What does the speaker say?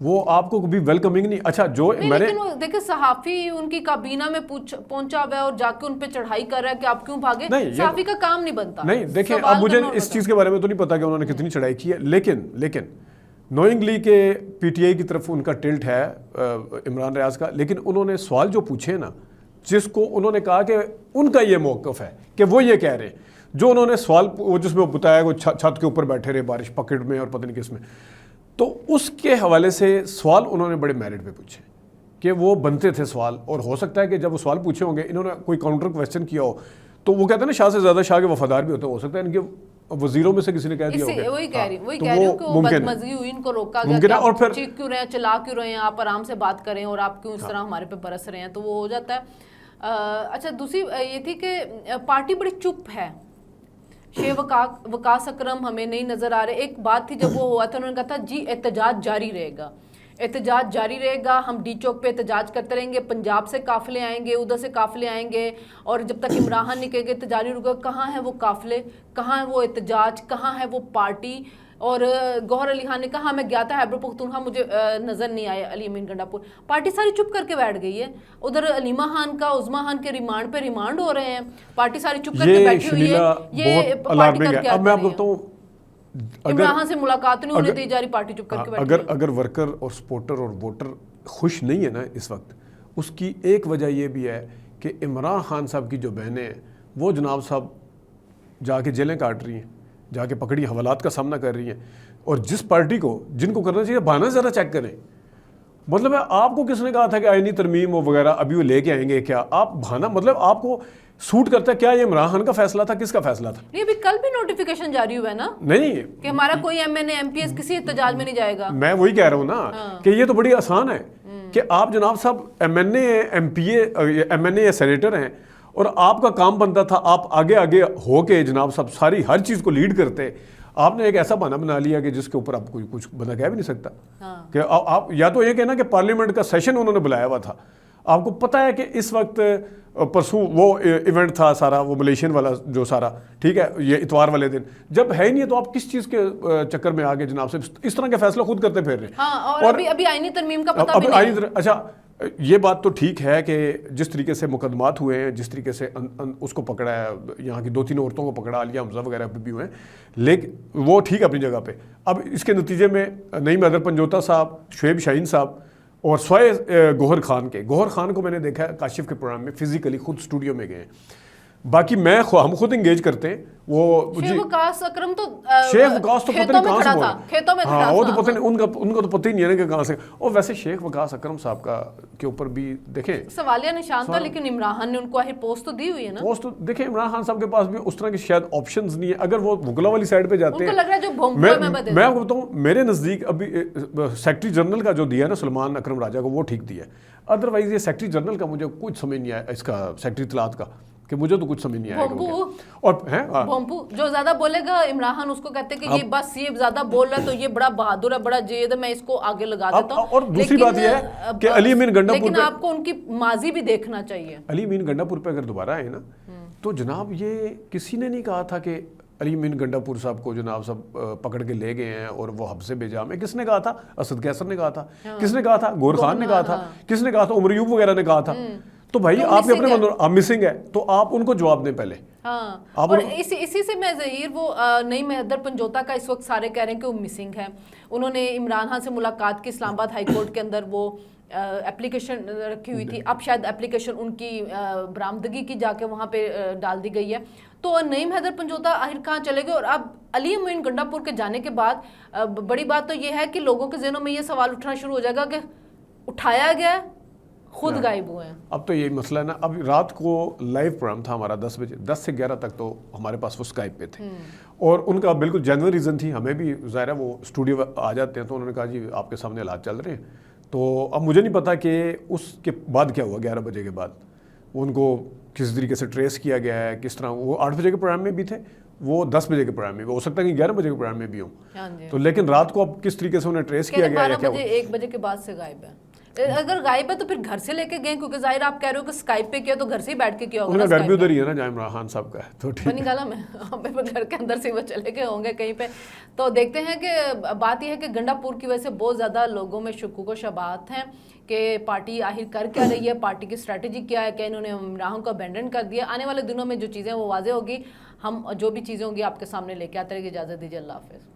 وہ آپ کو کبھی ویلکمنگ نہیں. اچھا جو میں نے لیکن وہ دیکھیں صحافی ان کی کابینہ میں پہنچا ہوا ہے اور جا کے ان پہ چڑھائی کر رہا ہے کہ آپ کیوں بھاگے. صحافی کا کام نہیں بنتا. نہیں دیکھیں اب مجھے اس چیز کے بارے میں تو نہیں پتا کہ انہوں نے کتنی چڑھائی کی ہے, لیکن نوئنگلی کہ پی ٹی آئی کی طرف ان کا ٹلٹ ہے عمران ریاض کا, لیکن انہوں نے سوال جو پوچھے نا, جس کو انہوں نے کہا کہ ان کا یہ موقف ہے کہ وہ یہ کہہ رہے ہیں, جو انہوں نے سوال جس میں وہ بتایا وہ چھت کے اوپر بیٹھے رہے بارش پکڑ میں اور پتہ نہیں کس میں, تو اس کے حوالے سے سوال انہوں نے بڑے میرٹ پہ پوچھے کہ وہ بنتے تھے سوال, اور ہو سکتا ہے کہ جب وہ سوال پوچھے ہوں گے انہوں نے کوئی کاؤنٹر کویسچن کیا ہو, تو وہ کہتے ہیں نا شاہ سے زیادہ شاہ کے وفادار بھی ہوتے ہیں, ہو سکتا ہے ان کے وزیروں میں سے کسی نے کہہ دیا ہوگا. وہی کہہ رہی ہوں کہ وہ بدمزگی ہوئی, ان کو روکا گیا کہ آپ چیخ کیوں رہے ہیں, چلا کیوں رہے ہیں, آپ آرام سے بات کریں اور آپ کیوں اس طرح ہمارے پہ برس رہے ہیں, تو وہ ہو جاتا ہے. اچھا دوسری یہ تھی کہ پارٹی بڑی چپ ہے, شیخ وقاص اکرم ہمیں نہیں نظر آ رہے. ایک بات تھی جب وہ ہوا تھا انہوں نے کہا تھا جی احتجاج جاری رہے گا, احتجاج جاری رہے گا, ہم ڈی چوک پہ احتجاج کرتے رہیں گے, پنجاب سے قافلے آئیں گے, ادھر سے قافلے آئیں گے, اور جب تک عمران خان نہیں کہے گے احتجاج رکے. کہاں ہے وہ قافلے, کہاں ہے وہ احتجاج, کہاں ہے وہ پارٹی. اور گوہر علی خان نے کہا میں گیا تھا خیبر پختونخوا, مجھے نظر نہیں آئے علی امین گنڈا پور. پارٹی ساری چپ کر کے بیٹھ گئی ہے. ادھر علیمہ خان کا عظمیٰ خان کے ریمانڈ پہ ریمانڈ ہو رہے ہیں, پارٹی ساری چپ کر کے بیٹھی ہوئی ہے. یہ پارٹی کر کے اب میں آپ کو بتاؤں, عمران خان سے ملاقات نہیں ہونے دی جا رہی, پارٹی چپ کر کے بیٹھی. اگر ورکر اور سپورٹر اور ووٹر خوش نہیں ہے نا اس وقت, اس کی ایک وجہ یہ بھی ہے کہ عمران خان صاحب کی جو بہنیں ہیں وہ جناب صاحب جا کے جیلیں کاٹ رہی ہیں, جا کے پکڑی حوالات کا سامنا کر رہی ہیں, اور جس پارٹی کو جن کو کرنا چاہیے بہانا ذرا چیک کریں. مطلب ہے آپ کو کس نے کہا تھا کہ آئینی ترمیم وغیرہ ابھی وہ لے کے آئیں گے, کیا آپ بہانا مطلب آپ کو سوٹ کرتا ہے کیا؟ یہ عمران خان کا فیصلہ تھا, کس کا فیصلہ تھا؟ نہیں ابھی کل بھی نوٹیفیکیشن جاری ہوا ہے نا, نہیں کہ ہمارا کوئی M N A M P S کسی احتجاج میں نہیں جائے گا. میں وہی کہہ رہا ہوں نا کہ یہ تو بڑی آسان ہے کہ آپ جناب صاحب M N A M P A M N A senator ہیں, اور آپ کا کام بنتا تھا آپ آگے ہو کے جناب صاحب ساری ہر چیز کو لیڈ کرتے. آپ نے ایک ایسا بہانہ بنا لیا کہ جس کے اوپر آپ کوئی کچھ بندہ کہہ بھی نہیں سکتا. کہ آپ یا تو یہ کہنا کہ پارلیمنٹ کا سیشن انہوں نے بلایا ہوا تھا, آپ کو پتہ ہے کہ اس وقت پرسوں وہ ایونٹ تھا سارا, وہ ملیشین والا جو سارا, ٹھیک ہے, یہ اتوار والے دن جب ہے نہیں ہے, تو آپ کس چیز کے چکر میں آگے جناب سے اس طرح کے فیصلہ خود کرتے پھر رہے ہیں. اور ابھی آئینی ترمیم کا پتہ بھی نہیں ہے. اچھا یہ بات تو ٹھیک ہے کہ جس طریقے سے مقدمات ہوئے ہیں, جس طریقے سے اس کو پکڑا ہے, یہاں کی 2-3 عورتوں کو پکڑا, عالیہ حمزہ وغیرہ بھی ہوئے ہیں, لیکن وہ ٹھیک ہے اپنی جگہ پہ. اب اس کے نتیجے میں نعیم حیدر پنجوتا صاحب, شعیب شاہین صاحب اور سوائے گوہر خان کو میں نے دیکھا ہے کاشف کے پروگرام میں فزیکلی خود اسٹوڈیو میں گئے ہیں. باقی ہم خود انگیج کرتے ہیں. وہ شیخ وقاص اکرم تو شیخ وقاص تو پتہ نہیں کہاں سے بولا, کھیتوں میں ہاں وہ تو پتہ نہیں, ان کو تو پتہ ہی نہیں ہے کہ کہاں سے. اور ویسے شیخ وقاص اکرم صاحب کا کے اوپر بھی دیکھیں سوالیہ نشان تھا, لیکن عمران خان نے ان کو آخر پوسٹ تو دی ہوئی ہے نا. پوسٹ تو دیکھیں عمران خان صاحب کے پاس بھی اس طرح کی شاید آپشنز نہیں ہے. اگر وہ مغلا والی سائڈ پہ جاتے ہیں, ان کو لگ رہا ہے جو بھونپو میں بدل, میں آپ کو بتاؤں میرے نزدیک ابھی سیکرٹری جنرل کا جو دیا ہے نا سلمان اکرم راجہ کو, وہ ٹھیک دیا ہے. ادروائز یہ سیکرٹری جنرل کا مجھے کچھ سمجھ نہیں آیا, اس کا سیکرٹری اطلاعات کا, کہ مجھے تو کچھ سمجھ نہیں آئے گا. اور بھونپو جو زیادہ بولے گا عمران خان اس کو کہتے کہ یہ بس یہ زیادہ بول رہا ہے تو یہ بڑا بہادر ہے, بڑا جید ہے, میں اس کو آگے لگا دیتا ہوں. اور دوسری بات یہ ہے کہ علی امین گنڈا پور, لیکن آپ کو ان کی ماضی بھی دیکھنا چاہیے. علی امین گنڈا پور پہ اگر دوبارہ آئے نا, تو جناب یہ کسی نے نہیں کہا تھا کہ علی امین گنڈا پور صاحب کو جناب صاحب پکڑ کے لے گئے ہیں اور وہ حبس بھیجا. میں کس نے کہا تھا؟ اسد قیصر نے کہا تھا, کس نے کہا تھا؟ گور خان نے کہا تھا, کس نے کہا تھا؟ عمر ایوب وغیرہ نے کہا تھا. تو بھائی آپ کے اپنے آپ مسنگ ہے, تو آپ ان کو جواب دیں پہلے. ہاں, اور اسی سے میں ظہیر وہ نعیم حیدر پنجوتا کا اس وقت سارے کہہ رہے ہیں کہ وہ مسنگ ہے. انہوں نے عمران خان سے ملاقات کی اسلام آباد ہائی کورٹ کے اندر, وہ اپلیکیشن رکھی ہوئی تھی, اب شاید اپلیکیشن ان کی برآمدگی کی جا کے وہاں پہ ڈال دی گئی ہے. تو نعیم حیدر پنجوتا آخر کہاں چلے گئے. اور اب علی امین گنڈا پور کے جانے کے بعد بڑی بات تو یہ ہے کہ لوگوں کے ذہنوں میں یہ سوال اٹھنا شروع ہو جائے گا کہ اٹھایا گیا خود غائب ہوئے ہیں. اب تو یہی مسئلہ ہے نا. اب رات کو لائیو پروگرام تھا ہمارا 10 بجے, 10 سے 11 تک تو ہمارے پاس وہ اسکائپ پہ تھے, اور ان کا بالکل جینوئن ریزن تھی. ہمیں بھی ظاہر ہے وہ اسٹوڈیو آ جاتے ہیں, تو انہوں نے کہا جی آپ کے سامنے حالات چل رہے ہیں. تو اب مجھے نہیں پتا کہ اس کے بعد کیا ہوا 11 بجے کے بعد, ان کو کس طریقے سے ٹریس کیا گیا ہے, کس طرح. وہ 8 بجے کے پروگرام میں بھی تھے, وہ 10 بجے کے پروگرام میں بھی, ہو سکتا ہے کہ 11 بجے کے پروگرام میں بھی ہوں. تو لیکن رات کو اب کس طریقے سے انہیں ٹریس کیا گیا ہے, 12 بجے 1 بجے کے بعد سے غائب ہے. اگر غائب ہے تو پھر گھر سے لے کے گئے, کیونکہ ظاہر آپ کہہ رہے ہو کہ اسکائپ پہ کیا, تو گھر سے ہی بیٹھ کے کیا ہوگا ان نا کا گھر بھی Skype ادھر پہ. ہی ہے نا جہاں عمران خان صاحب کا ہے, تو ٹھیک بنی گالا میں گھر کے اندر سے وہ چلے گئے ہوں گے کہیں پہ. تو دیکھتے ہیں کہ بات یہ ہے کہ گنڈا پور کی وجہ سے بہت زیادہ لوگوں میں شکوک و شبہات ہیں کہ پارٹی آخر کر کیا رہی ہے, پارٹی کی اسٹریٹجی کیا ہے, کہ انہوں نے عمران کو ابینڈن کر دیا. آنے والے دنوں میں جو چیزیں وہ واضح ہوگی, ہم جو بھی چیزیں ہوں گی آپ کے سامنے لے کے آتے رہے گی. اجازت دیجیے, اللہ حافظ.